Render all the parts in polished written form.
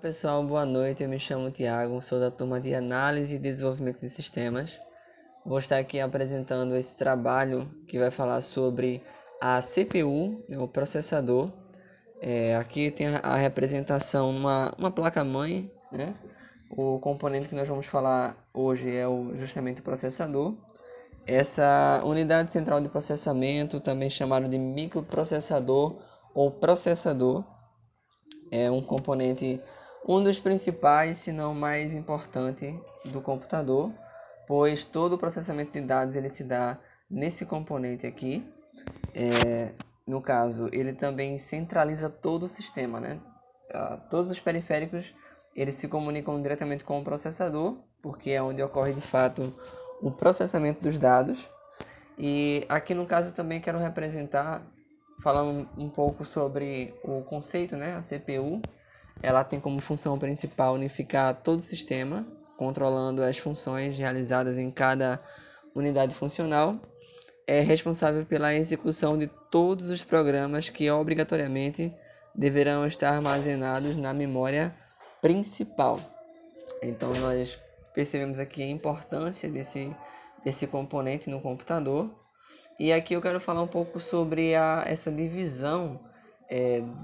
Pessoal, boa noite. Eu me chamo Thiago, sou da turma de Análise e Desenvolvimento de Sistemas. Vou estar aqui apresentando esse trabalho que vai falar sobre a CPU, o processador. Aqui tem a representação uma placa-mãe, né? O componente que nós vamos falar hoje é justamente o processador. Essa unidade central de processamento, também chamado de microprocessador ou processador, é um componente, um dos principais, se não mais importante do computador, pois todo o processamento de dados ele se dá nesse componente aqui. No caso, ele também centraliza todo o sistema, né? Todos os periféricos eles se comunicam diretamente com o processador, porque é onde ocorre de fato o processamento dos dados. E aqui no caso também quero representar, falando um pouco sobre o conceito, né? A CPU, ela tem como função principal unificar todo o sistema, controlando as funções realizadas em cada unidade funcional. É responsável pela execução de todos os programas que obrigatoriamente deverão estar armazenados na memória principal. Então nós percebemos aqui a importância desse componente no computador. E aqui eu quero falar um pouco sobre essa divisão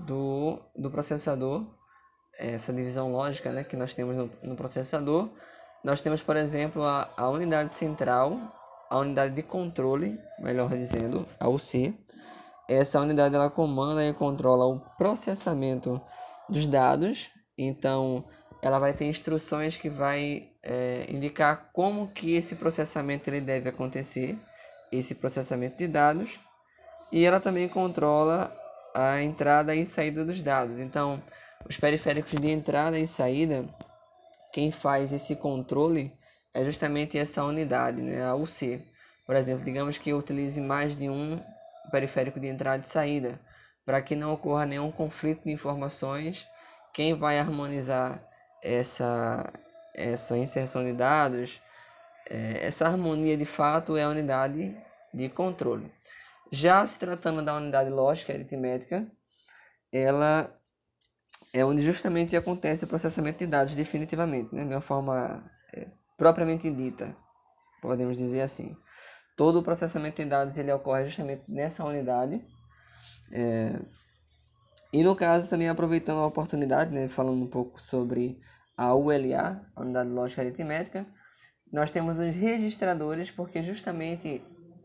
do processador, essa divisão lógica, né, que nós temos no processador. Nós temos, por exemplo, a unidade central, a unidade de controle, melhor dizendo, a UC. Essa unidade ela comanda e controla o processamento dos dados. Então, ela vai ter instruções que vai indicar como que esse processamento ele deve acontecer, esse processamento de dados. E ela também controla a entrada e saída dos dados. Então, os periféricos de entrada e saída, quem faz esse controle é justamente essa unidade, né, a UC. Por exemplo, digamos que eu utilize mais de um periférico de entrada e saída, para que não ocorra nenhum conflito de informações. Quem vai harmonizar essa inserção de dados, essa harmonia de fato é a unidade de controle. Já se tratando da unidade lógica e aritmética, ela é onde justamente acontece o processamento de dados definitivamente, né? De uma forma propriamente dita, podemos dizer assim. Todo o processamento de dados ele ocorre justamente nessa unidade. E no caso, também aproveitando a oportunidade, né, falando um pouco sobre a ULA, a unidade lógica aritmética, nós temos os registradores, porque justamente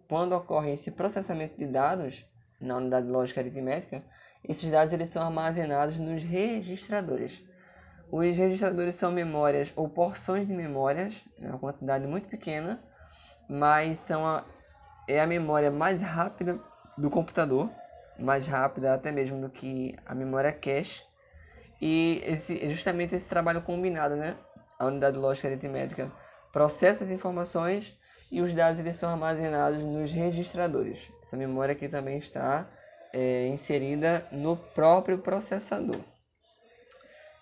quando ocorre esse processamento de dados na unidade lógica aritmética, esses dados eles são armazenados nos registradores. Os registradores são memórias ou porções de memórias, uma quantidade muito pequena, mas é a memória mais rápida do computador, mais rápida até mesmo do que a memória cache. E justamente esse trabalho combinado, né? A unidade lógica aritmética processa as informações e os dados eles são armazenados nos registradores. Essa memória aqui também está inserida no próprio processador.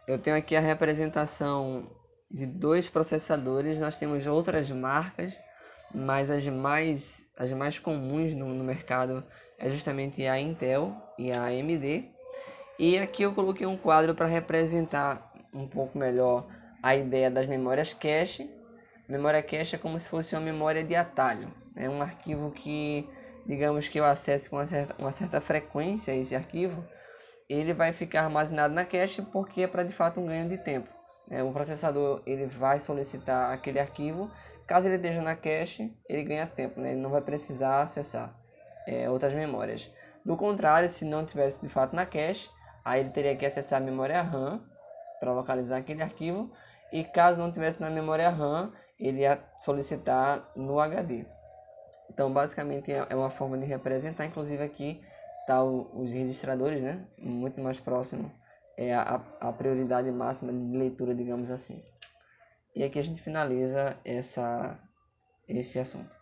Eu tenho aqui a representação de dois processadores. Nós temos outras marcas, mas as mais comuns no mercado é justamente a Intel e a AMD. E aqui eu coloquei um quadro para representar um pouco melhor a ideia das memórias cache. Memória cache é como se fosse uma memória de atalho. É um arquivo que, digamos que eu acesse com uma certa frequência esse arquivo, ele vai ficar armazenado na cache porque é para de fato um ganho de tempo. O processador ele vai solicitar aquele arquivo, caso ele esteja na cache, ele ganha tempo, né? Ele não vai precisar acessar outras memórias. Do contrário, se não tivesse de fato na cache, aí ele teria que acessar a memória RAM para localizar aquele arquivo, e caso não tivesse na memória RAM, ele ia solicitar no HD. Então, basicamente, é uma forma de representar. Inclusive aqui tá os registradores, né? Muito mais próximo, é a prioridade máxima de leitura, digamos assim. E aqui a gente finaliza esse assunto.